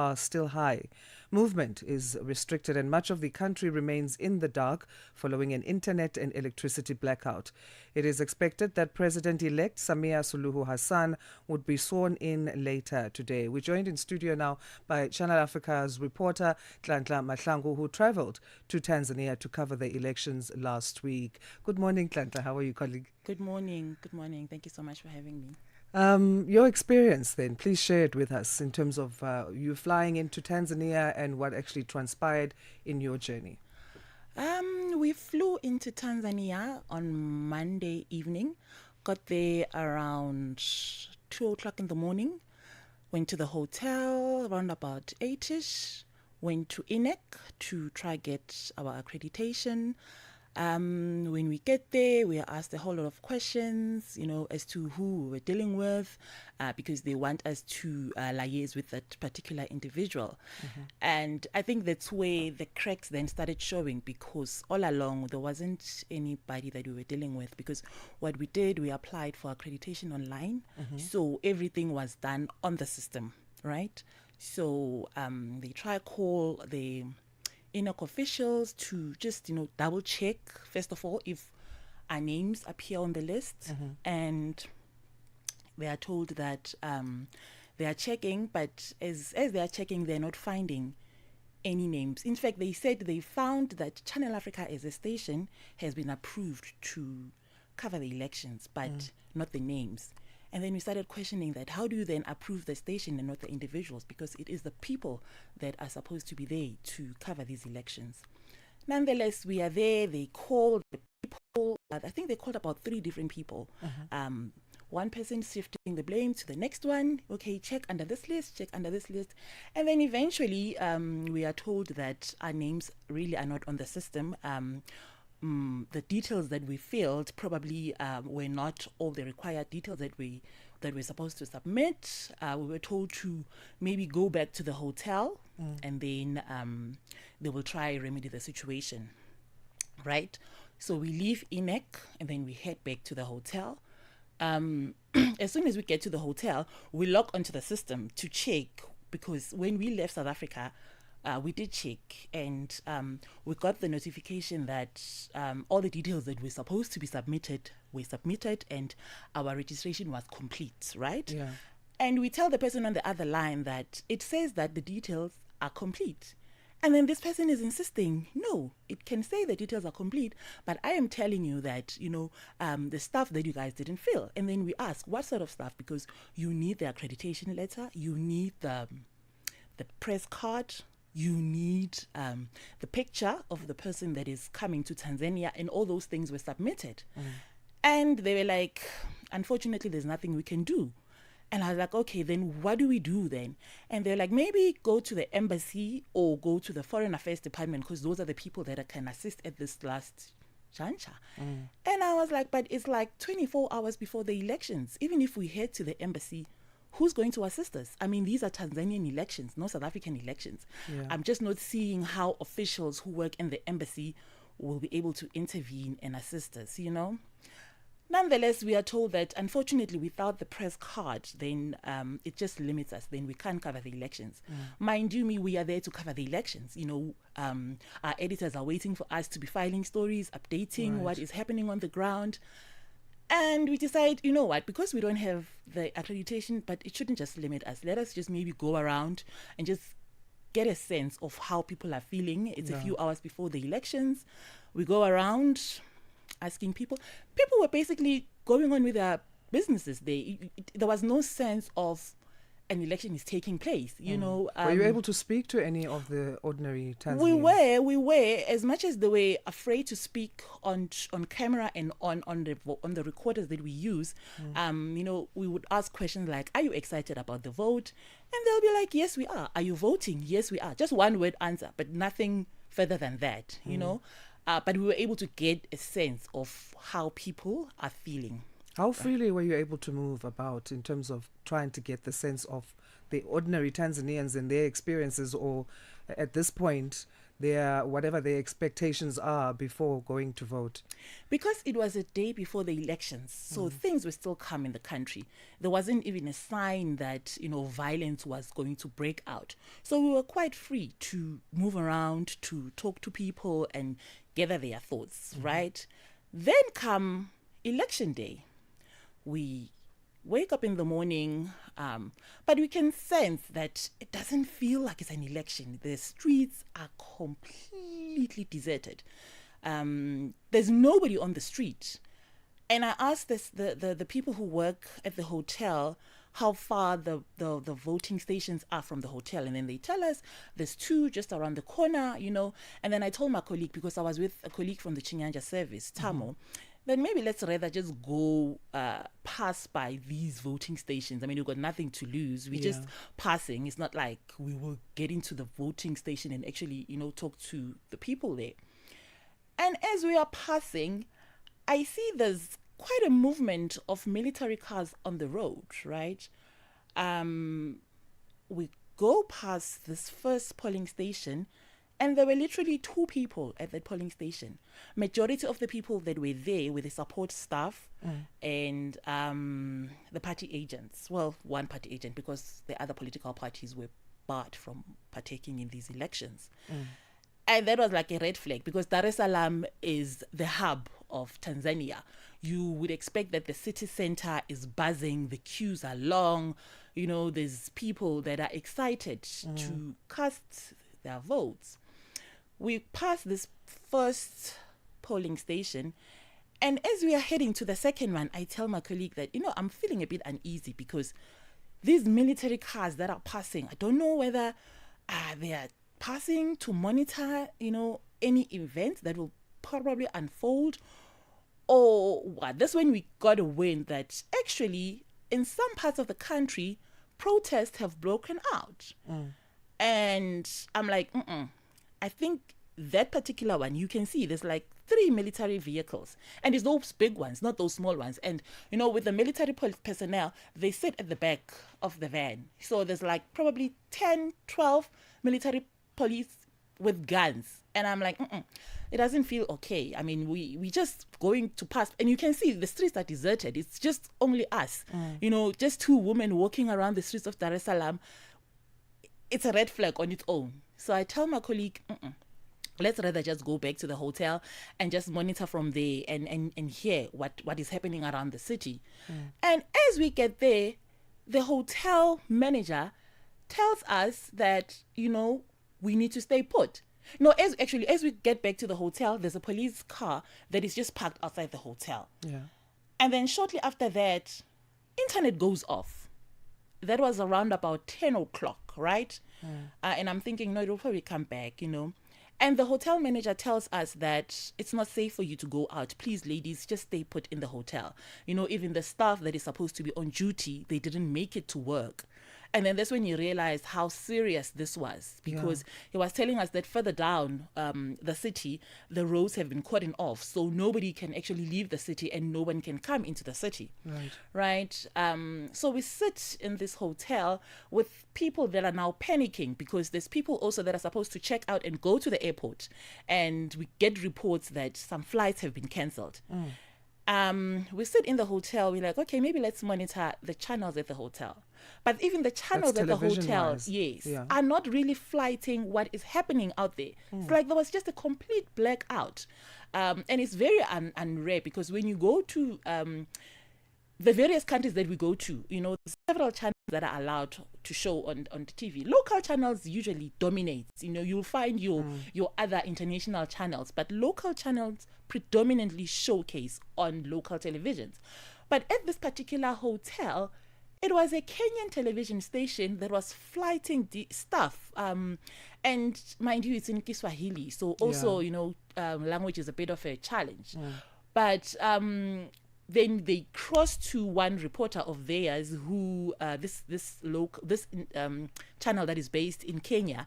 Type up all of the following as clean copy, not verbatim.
are still high. Movement is restricted and much of the country remains in the dark following an internet and electricity blackout. It is expected that President-elect Samia Suluhu Hassan would be sworn in later today. We're joined in studio now by Channel Africa's reporter Nhlanhla Mahlangu, who traveled to Tanzania to cover the elections last week. Good morning, Nhlanhla. How are you, colleague? Good morning. Good morning. Thank you so much for having me. Your experience then, please share it with us in terms of you flying into Tanzania and what actually transpired in your journey. We flew into Tanzania on Monday evening, got there around 2 o'clock in the morning, went to the hotel around about 8ish, went to INEC to try get our accreditation. When we get there, we are asked a whole lot of questions, as to who we're dealing with, because they want us to liaise with that particular individual. Mm-hmm. And I think that's where the cracks then started showing, because all along there wasn't anybody that we were dealing with, because what we did, we applied for accreditation online. Mm-hmm. So everything was done on the system, right? So they try call the INEC officials to just, double check, first of all, if our names appear on the list. Mm-hmm. And they are told that they are checking, but as they are checking, they're not finding any names. In fact, they said they found that Channel Africa as a station has been approved to cover the elections, but not the names. And then we started questioning that. How do you then approve the station and not the individuals? Because it is the people that are supposed to be there to cover these elections. Nonetheless, we are there. They called the people. I think they called about 3 different people. Mm-hmm. One person shifting the blame to the next one. Okay, check under this list, check under this list. And then eventually we are told that our names really are not on the system. The details that we filled probably were not all the required details that we're supposed to submit. We were told to maybe go back to the hotel and then they will try remedy the situation, right? So we leave INEC and then we head back to the hotel. As soon as we get to the hotel, we log onto the system to check, because when we left South Africa, we did check, and we got the notification that all the details that were supposed to be submitted were submitted, and our registration was complete, right? Yeah. And we tell the person on the other line that it says that the details are complete. And then this person is insisting, no, it can say the details are complete, but I am telling you that, the stuff that you guys didn't fill. And then we ask, what sort of stuff? Because you need the accreditation letter, you need the press card, you need the picture of the person that is coming to Tanzania, and all those things were submitted. And they were like, unfortunately, there's nothing we can do. And I was like, okay, then what do we do then? And they're like, maybe go to the embassy or go to the Foreign Affairs Department, because those are the people that can assist at this last juncture. And I was like, but it's like 24 hours before the elections. Even if we head to the embassy, who's going to assist us? I mean, these are Tanzanian elections, not South African elections. Yeah. I'm just not seeing how officials who work in the embassy will be able to intervene and assist us, Nonetheless, we are told that, unfortunately, without the press card, then it just limits us. Then we can't cover the elections. Mind you, we are there to cover the elections. Our editors are waiting for us to be filing stories, updating what is happening on the ground. And we decide, you know what, because we don't have the accreditation, but it shouldn't just limit us. Let us just maybe go around and just get a sense of how people are feeling. It's a few hours before the elections. We go around asking people. People were basically going on with their businesses. There was no sense of an election is taking place, were you able to speak to any of the ordinary Tanzanians? We were, as much as they were afraid to speak on camera and on the recorders that we use. We would ask questions like, are you excited about the vote? And they'll be like, yes, we are. Are you voting? Yes, we are. Just one word answer, but nothing further than that, but we were able to get a sense of how people are feeling. How freely were you able to move about in terms of trying to get the sense of the ordinary Tanzanians and their experiences, or at this point, whatever their expectations are before going to vote? Because it was a day before the elections, so things were still calm in the country. There wasn't even a sign that, violence was going to break out. So we were quite free to move around, to talk to people and gather their thoughts, right? Then come election day. We wake up in the morning, but we can sense that it doesn't feel like it's an election. The streets are completely deserted. There's nobody on the street. And I asked the people who work at the hotel how far the voting stations are from the hotel. And then they tell us there's 2 just around the corner, And then I told my colleague, because I was with a colleague from the Chinyanja service, Tamo, then maybe let's rather just go pass by these voting stations. I mean, we've got nothing to lose. We're just passing. It's not like we will get into the voting station and actually, talk to the people there. And as we are passing, I see there's quite a movement of military cars on the road, right? We go past this first polling station, and there were literally 2 people at that polling station. Majority of the people that were there were the support staff and the party agents. Well, one party agent, because the other political parties were barred from partaking in these elections. And that was like a red flag, because Dar es Salaam is the hub of Tanzania. You would expect that the city center is buzzing, the queues are long, there's people that are excited to cast their votes. We passed this first polling station, and as we are heading to the second one, I tell my colleague that, I'm feeling a bit uneasy, because these military cars that are passing, I don't know whether they are passing to monitor, any events that will probably unfold, or what. That's when we got a wind that actually in some parts of the country, protests have broken out. And I'm like, I think that particular one, you can see there's like 3 military vehicles, and it's those big ones, not those small ones. And, with the military personnel, they sit at the back of the van. So there's like probably 10, 12 military police with guns. And I'm like, it doesn't feel okay. I mean, we just going to pass, and you can see the streets are deserted. It's just only us, just 2 women walking around the streets of Dar es Salaam. It's a red flag on its own. So I tell my colleague, let's rather just go back to the hotel and just monitor from there and hear what is happening around the city. And as we get there, the hotel manager tells us that, we need to stay put. No, as we get back to the hotel, there's a police car that is just parked outside the hotel. Yeah. And then shortly after that, internet goes off. That was around about 10 o'clock, right? And I'm thinking, no, it'll probably come back, And the hotel manager tells us that it's not safe for you to go out. Please, ladies, just stay put in the hotel. Even the staff that is supposed to be on duty, they didn't make it to work. And then that's when you realize how serious this was, because he was telling us that further down the city, the roads have been cordoned off. So nobody can actually leave the city and no one can come into the city. Right. So we sit in this hotel with people that are now panicking, because there's people also that are supposed to check out and go to the airport. And we get reports that some flights have been cancelled. We sit in the hotel. We're like, okay, maybe let's monitor the channels at the hotel. But even the channels at the hotel, are not really flighting what is happening out there. It's like there was just a complete blackout. And it's very unrare, because when you go to the various countries that we go to, several channels that are allowed to show on the TV. Local channels usually dominate. You'll find your other international channels, but local channels predominantly showcase on local televisions. But at this particular hotel, it was a Kenyan television station that was flighting the stuff. And mind you, it's in Kiswahili. So also, language is a bit of a challenge. But then they crossed to one reporter of theirs who, this channel that is based in Kenya.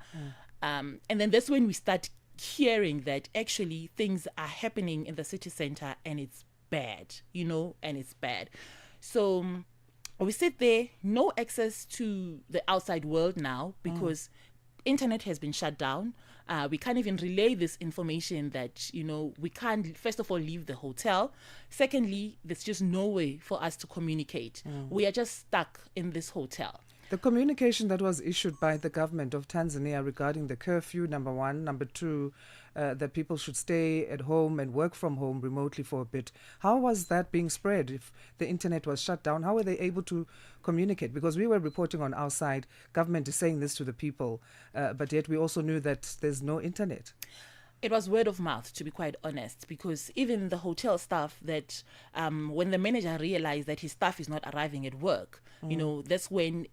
And then that's when we start hearing that actually things are happening in the city center, and it's bad, and it's bad. So we sit there, no access to the outside world now, because internet has been shut down. We can't even relay this information that, we can't, first of all, leave the hotel. Secondly, there's just no way for us to communicate. We are just stuck in this hotel. The communication that was issued by the government of Tanzania regarding the curfew, number one, number two, that people should stay at home and work from home remotely for a bit. How was that being spread if the internet was shut down? How were they able to communicate? Because we were reporting on our side, government is saying this to the people, but yet we also knew that there's no internet. It was word of mouth, to be quite honest, because even the hotel staff that when the manager realized that his staff is not arriving at work, that's when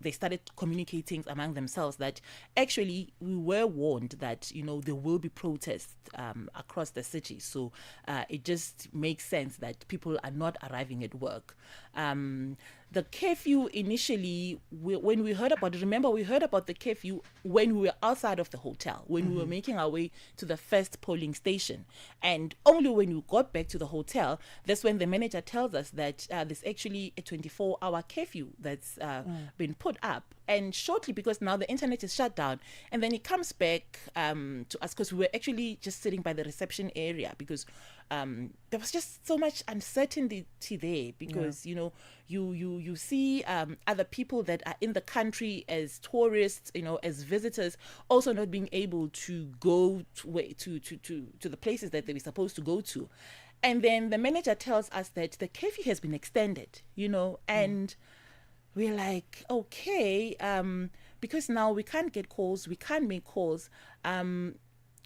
they started communicating among themselves that actually we were warned that, there will be protests across the city. So it just makes sense that people are not arriving at work. The curfew initially, when we heard about it, remember we heard about the curfew when we were outside of the hotel, when we were making our way to the first polling station. And only when we got back to the hotel, that's when the manager tells us that there's actually a 24-hour curfew that's been put up. And shortly, because now the internet is shut down, and then he comes back to us, because we were actually just sitting by the reception area, because there was just so much uncertainty there, because you see other people that are in the country as tourists, as visitors, also not being able to go to the places that they were supposed to go to. And then the manager tells us that the curfew has been extended, and we're like, okay, because now we can't get calls, we can't make calls,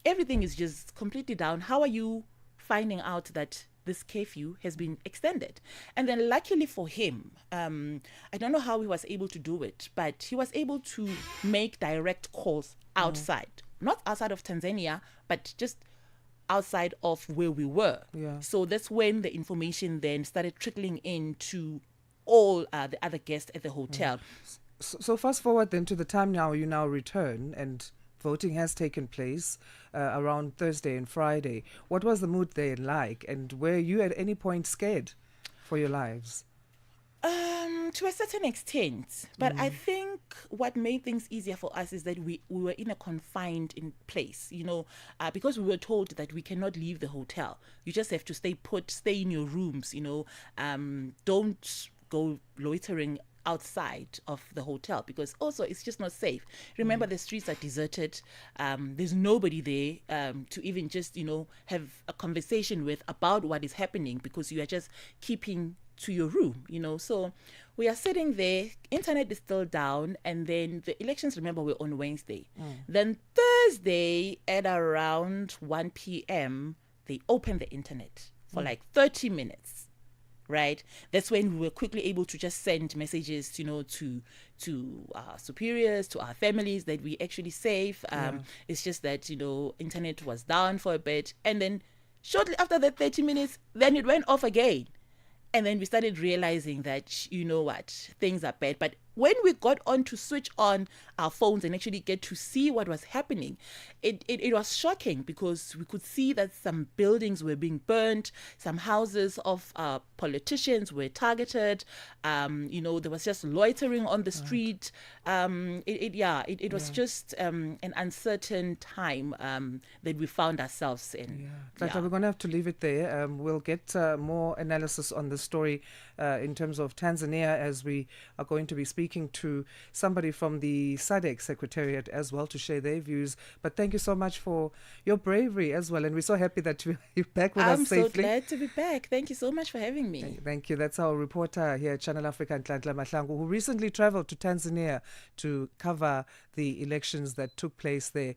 everything is just completely down. How are you finding out that this curfew has been extended? And then luckily for him, I don't know how he was able to do it, but he was able to make direct calls outside, not outside of Tanzania, but just outside of where we were. Yeah. So that's when the information then started trickling into all the other guests at the hotel. So fast forward then to the time now you now return, and voting has taken place around Thursday and Friday. What was the mood there like, and were you at any point scared for your lives? To a certain extent, but I think what made things easier for us is that we were in a confined place, because we were told that we cannot leave the hotel. You just have to stay put, stay in your rooms, don't go loitering outside of the hotel, because also it's just not safe. Remember, the streets are deserted. There's nobody there to even just, have a conversation with about what is happening, because you are just keeping to your room, So we are sitting there, internet is still down, and then the elections, remember, were on Wednesday. Then Thursday at around 1 p.m., they opened the internet for like 30 minutes. Right, that's when we were quickly able to just send messages, to our superiors, to our families, that we actually safe. It's just that internet was down for a bit, and then shortly after that 30 minutes, then it went off again, and then we started realizing that things are bad. But when we got on to switch on our phones and actually get to see what was happening, it was shocking, because we could see that some buildings were being burnt, some houses of politicians were targeted, there was just loitering on the street. It was just an uncertain time that we found ourselves in. But we're going to have to leave it there. We'll get more analysis on the story in terms of Tanzania, as we are going to be speaking to somebody from the SADC Secretariat as well to share their views. But thank you so much for your bravery as well, and we're so happy that you're back with us safely. I'm so glad to be back. Thank you so much for having me. Thank you. That's our reporter here at Channel Africa, Nhlanhla Mahlangu, who recently traveled to Tanzania to cover the elections that took place there.